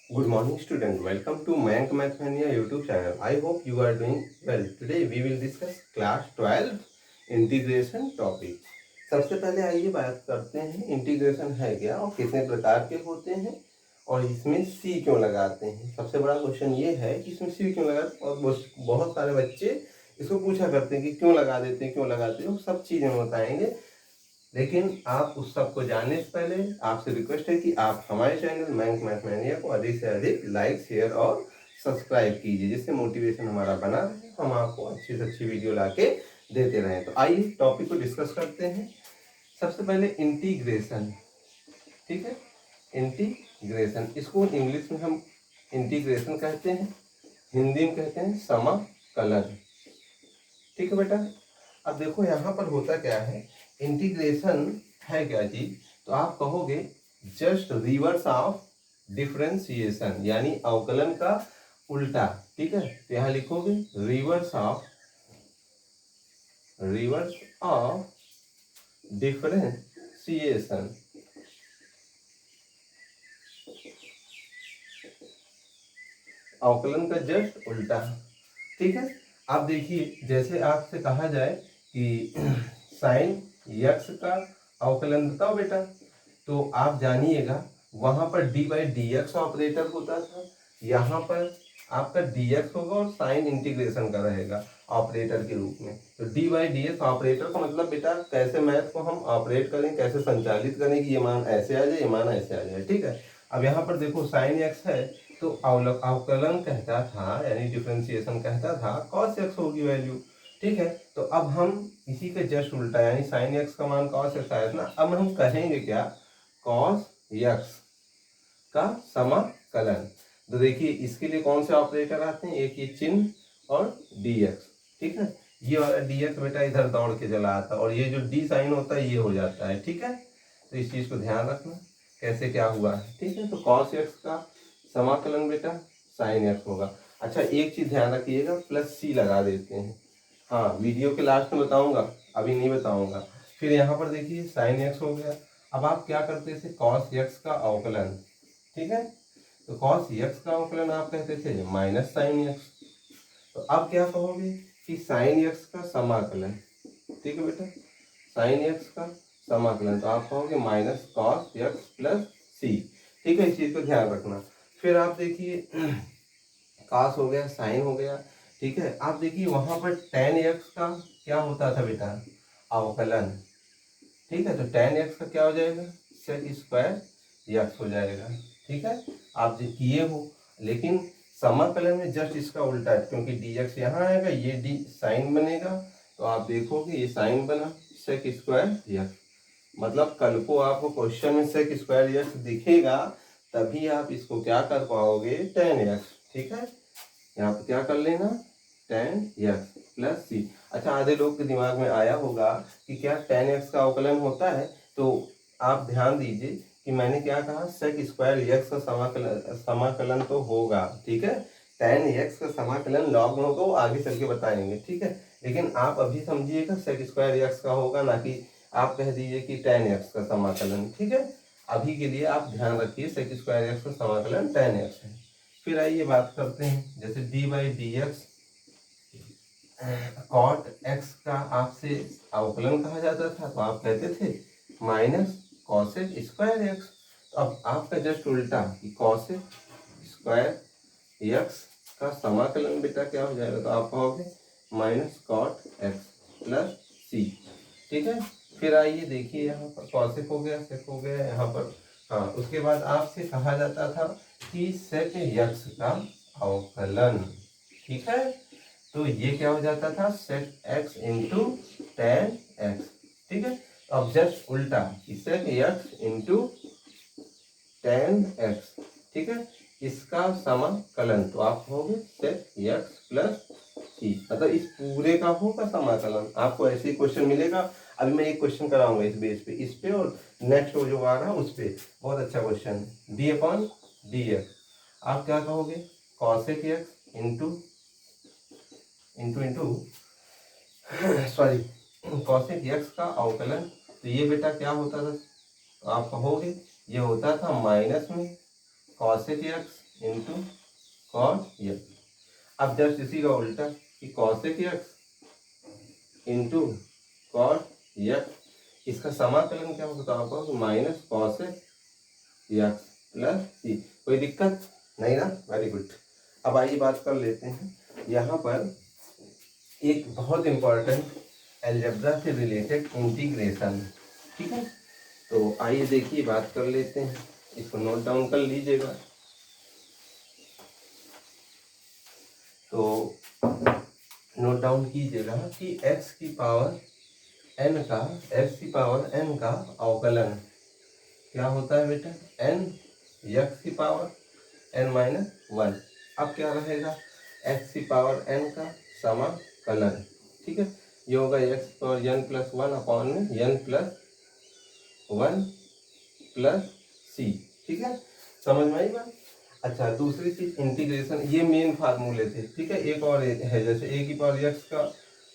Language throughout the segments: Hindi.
Good morning, student. Welcome to Mayank Mathmania YouTube channel. I hope you are doing well. Today we will discuss class 12 integration topic. सबसे पहले आइए बात करते हैं इंटीग्रेशन है क्या और कितने प्रकार के होते हैं और इसमें सी क्यों लगाते हैं। सबसे बड़ा क्वेश्चन ये है कि इसमें सी क्यों लगाते हैं और बहुत सारे बच्चे इसको पूछा करते हैं कि क्यों लगा देते हैं, क्यों लगाते हैं। सब चीज़ें बताएंगे, लेकिन आप उस सब को जानने से पहले आपसे रिक्वेस्ट है कि आप हमारे चैनल मैंक मैथमेनिया को अधिक से अधिक लाइक, शेयर और सब्सक्राइब कीजिए, जिससे मोटिवेशन हमारा बना रहे, हम आपको अच्छी से अच्छी वीडियो लाके देते रहें। तो आइए टॉपिक को डिस्कस करते हैं। सबसे पहले इंटीग्रेशन, ठीक है। इंटीग्रेशन, इसको इंग्लिश में हम इंटीग्रेशन कहते हैं, हिंदी में कहते हैं समाकलन, ठीक है बेटा। अब देखो यहाँ पर होता क्या है, इंटीग्रेशन है क्या चीज, तो आप कहोगे जस्ट रिवर्स ऑफ डिफरेंशिएशन, यानी अवकलन का उल्टा, ठीक है। तो यहाँ लिखोगे रिवर्स ऑफ डिफरेंशिएशन, अवकलन का जस्ट उल्टा, ठीक है। आप देखिए, जैसे आपसे कहा जाए कि साइन यक्स का अवकलन बताओ बेटा, तो आप जानिएगा वहां पर D by d x operator होता था, यहाँ पर आपका डी एक्स होगा और साइन इंटीग्रेशन का रहेगा ऑपरेटर के रूप में। तो D by d x operator का मतलब बेटा कैसे मैथ को हम ऑपरेट करें, कैसे संचालित करें कि ये मान ऐसे आ जाए, ये मान ऐसे आ जाए, ठीक है। अब यहाँ पर देखो साइन एक्स है, तो अवकलन कहता था यानी डिफरेंशिएशन कहता था cos x होगी वैल्यू, ठीक है। तो अब हम इसी के जस्ट उल्टा यानी sin x का मान cos x आया था ना, अब हम कहेंगे क्या, cos x का समाकलन। तो देखिए इसके लिए कौन से ऑपरेटर आते हैं, एक ये चिन्ह और dx, ठीक है। ये वाला dx बेटा इधर दौड़ के चला आता है और ये जो d साइन होता है ये हो जाता है, ठीक है। तो इस चीज को ध्यान रखना कैसे क्या हुआ है, ठीक है। तो cos x का समाकलन बेटा साइन एक्स होगा। अच्छा एक चीज ध्यान रखिएगा, प्लस सी लगा देते हैं, हाँ वीडियो के लास्ट में बताऊंगा, अभी नहीं बताऊंगा। फिर यहाँ पर देखिए साइन एक्स हो गया। अब आप क्या करते थे, कॉस एक्स का अवकलन, ठीक है। तो कॉस एक्स का अवकलन आप कहते थे माइनस साइन एक्स। तो अब क्या कहोगे कि साइन एक्स का समाकलन, ठीक है बेटा, साइन एक्स का समाकलन, तो आप कहोगे माइनस कॉस एक्स प्लस सी, ठीक है। इस चीज को ध्यान रखना। फिर आप देखिए कास हो गया, साइन हो गया, ठीक है। आप देखिए वहां पर टेन एक्स का क्या होता था बेटा, अवकलन, ठीक है। तो टेन एक्स का क्या हो जाएगा, सेक स्क्वायर एक्स हो जाएगा, ठीक है। आप जो किए हो, लेकिन समाकलन में जस्ट इसका उल्टा है, क्योंकि डी एक्स यहाँ आएगा, ये डी साइन बनेगा, तो आप देखोगे ये साइन बना सेक स्क्वायर एक्स। मतलब कल को आपको क्वेश्चन में सेक स्क्वायर एक्स दिखेगा, तभी आप इसको क्या कर पाओगे, टेन एक्स, ठीक है। यहाँ पे क्या कर लेना, टेन एक्स प्लस सी। अच्छा आधे लोग के दिमाग में आया होगा कि क्या टेन एक्स का अवकलन होता है, तो आप ध्यान दीजिए कि मैंने क्या कहा, सेक स्क्वायर एक्स का समाकलन तो होगा, ठीक है। टेन एक्स का समाकलन लॉग में होगा, वो आगे चल के बताएंगे, ठीक है। लेकिन आप अभी समझिएगा सेक स्क्वायर एक्स का होगा, ना कि आप कह दीजिए कि टेन एक्स का समाकलन, ठीक है। अभी के लिए आप ध्यान रखिए सेक स्क्वायर एक्स का समाकलन टेन एक्स है। फिर आइए बात करते हैं, जैसे d by d x cot x का आपसे अवकलन कहा जाता था, तो आप कहते थे माइनस कॉसेक स्क्वायर एक्स। तो अब आपका जस्ट उल्टा कि कॉसेक स्क्वायर एक्स का समाकलन बेटा क्या हो जाएगा, तो आप कहोगे माइनस कॉट एक्स प्लस सी, ठीक है। फिर आइए देखिए यहाँ पर कॉसेक हो गया, सेक हो गया यहाँ पर, हाँ। उसके बाद आपसे कहा जाता था कि सेक एक्स का अवकलन, ठीक है। तो ये क्या हो जाता था, sec x into tan x, ठीक है। अब जस्ट उल्टा sec x into tan x, ठीक है, इसका समाकलन, तो आप कहोगे सेक एक्स प्लस सी, मतलब इस पूरे का होगा समाकलन। आपको ऐसे ही क्वेश्चन मिलेगा, अभी मैं एक क्वेश्चन कराऊंगा इस बेस पे, इस पे, और नेक्स्ट जो आ रहा है उस पे, बहुत अच्छा क्वेश्चन है, डी अपॉन डी एक्स। आप क्या कहोगे, cosec x into into into sorry cosec x का अवकलन, तो ये बेटा क्या होता था, तो आप कहोगे ये होता था माइनस में cosec x into cos x. अब जस्ट इसी का उल्टा कि cosec x into cos x, इसका समाकलन क्या होता है आपको, माइनस कॉसेक एक्स प्लस सी। कोई दिक्कत नहीं ना, वेरी गुड। अब आइए बात कर लेते हैं यहाँ पर एक बहुत इंपॉर्टेंट अलजेब्रा से रिलेटेड इंटीग्रेशन। ठीक है, तो आइए देखिए बात कर लेते हैं, इसको नोट डाउन कर लीजिएगा। तो नोट डाउन कीजिएगा कि x की पावर n का अवकलन क्या होता है बेटा, n x की पावर n माइनस वन। अब क्या रहेगा, x की पावर n का समाकलन। ठीक है, ये होगा x power n plus one upon में n प्लस वन प्लस सी। ठीक है, समझ में आई बात। अच्छा, दूसरी चीज इंटीग्रेशन, ये मेन फार्मूले थे। ठीक है, एक और है, जैसे ए की पावर एक्स का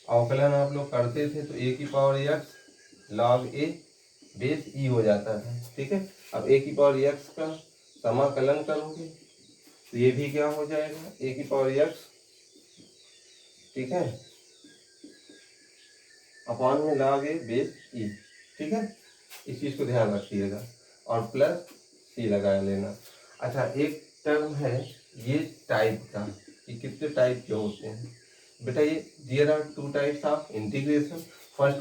अवकलन आप लोग करते थे तो ए की पावर एक्स लॉग ए बेस ई हो जाता था। ठीक है, अब ए की पावर एक्स का समाकलन करोगे तो ये भी क्या हो जाएगा, ए की पावर एक्स, ठीक है, अपॉन में लॉग ए बेस ई। ठीक है, इस चीज को ध्यान रखिएगा और प्लस सी लगा लेना। अच्छा, एक टर्म है ये टाइप का, कि कितने टाइप के होते हैं बेटा, ये there are two types of integration. First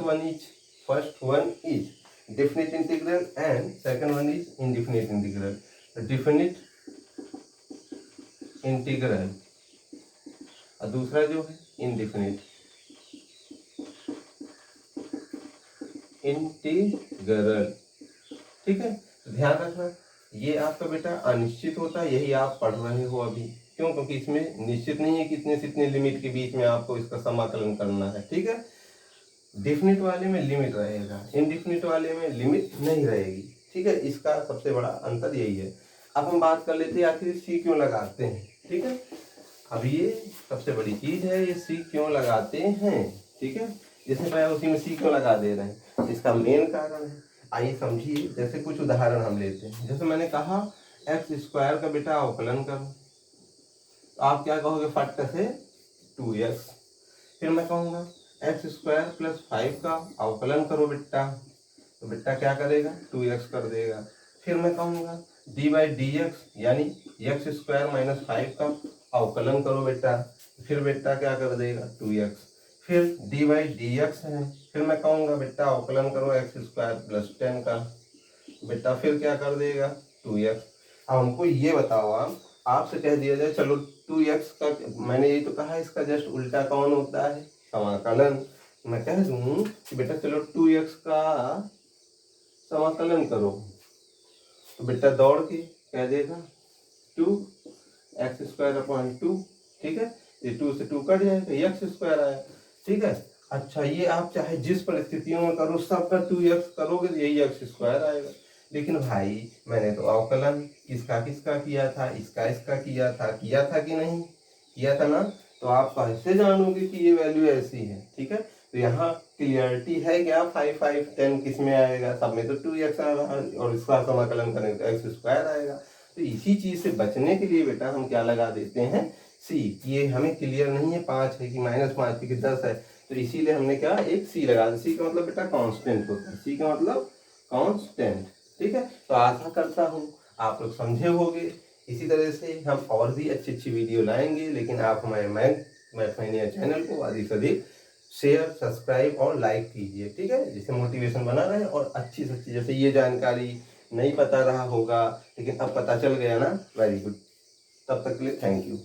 one is definite integral and second one is indefinite integral. Definite integral और दूसरा जो है इनडेफिनिट इंटीग्रल। ठीक है, तो ध्यान रखना ये आपका बेटा अनिश्चित होता है, यही आप पढ़ रहे हो अभी। क्यों, क्योंकि इसमें निश्चित नहीं है कि इतने से इतने लिमिट के बीच में आपको इसका समाकलन करना है। ठीक है, डेफिनिट वाले में लिमिट रहेगा, इनडेफिनिट वाले में लिमिट नहीं रहेगी। ठीक है, इसका सबसे बड़ा अंतर यही है। अब हम बात कर लेते हैं आखिर सी क्यों लगाते हैं। ठीक है, अब ये सबसे बड़ी चीज है, ये सी क्यों लगाते हैं। ठीक है, जिससे मैं उसी में सी क्यों लगा दे रहे हैं, इसका मेन कारण है। आइए समझिए, जैसे कुछ उदाहरण हम लेते हैं। जैसे मैंने कहा एक्स स्क्वायर का बेटा अवकलन करो, तो आप क्या कहोगे, फट से 2x। फिर मैं कहूँगा एक्स स्क्वायर प्लस 5 का अवकलन करो बेटा, तो बेटा क्या करेगा, 2x कर देगा। फिर मैं कहूँगा डी बाई डी एक्स यानी एक्स स्क्वायर माइनस 5 का अवकलन करो बेटा, फिर बेटा क्या कर देगा, 2x। फिर डी बाई डी एक्स है, फिर मैं कहूँगा बेटा अवकलन करो एक्स स्क्वायर प्लस 10 का, बेटा फिर क्या कर देगा, 2x। अब हमको ये बताओ, आप आपसे कह दिया जाए चलो 2x का, मैंने यही तो कहा इसका जस्ट उल्टा कौन होता है, समाकलन। मैं कह दूं कि बेटा चलो 2x का समाकलन करो, तो बेटा दौड़ के कह देगा 2x स्क्वायर अपॉन 2। ठीक है, ये 2 से 2 कट जाएगा, एक्स स्क्वायर आया। ठीक है, अच्छा ये आप चाहे जिस परिस्थितियों में करो सबका 2x करोगे तो यही एक्स स्क्वायर आएगा। लेकिन भाई मैंने तो अवकलन किसका किसका किया था, इसका किया था कि नहीं किया था ना, तो आप कैसे जानोगे कि ये वैल्यू ऐसी है। ठीक है, तो यहाँ क्लियरिटी है क्या, 5 5 10 किस में आएगा, सब में तो 2x आ रहा है और इसका समाकलन करेंगे तो एक्स स्क्वायर आएगा। तो इसी चीज से बचने के लिए बेटा हम क्या लगा देते हैं, सी। ये हमें क्लियर नहीं है 5 है कि -5 कि 10 है, तो इसीलिए हमने क्या एक सी लगा दिया। सी का मतलब बेटा कांस्टेंट होता है, सी का मतलब कांस्टेंट। ठीक है, तो आशा करता हूँ आप लोग समझे होंगे। इसी तरह से हम और भी अच्छी अच्छी वीडियो लाएंगे, लेकिन आप हमारे मैथमेनिया चैनल को अधिक से अधिक शेयर, सब्सक्राइब और लाइक कीजिए। ठीक है, जिससे मोटिवेशन बना रहे और अच्छी से अच्छी, जैसे ये जानकारी नहीं पता रहा होगा लेकिन अब पता चल गया ना, वेरी गुड। तब तक के लिए थैंक यू।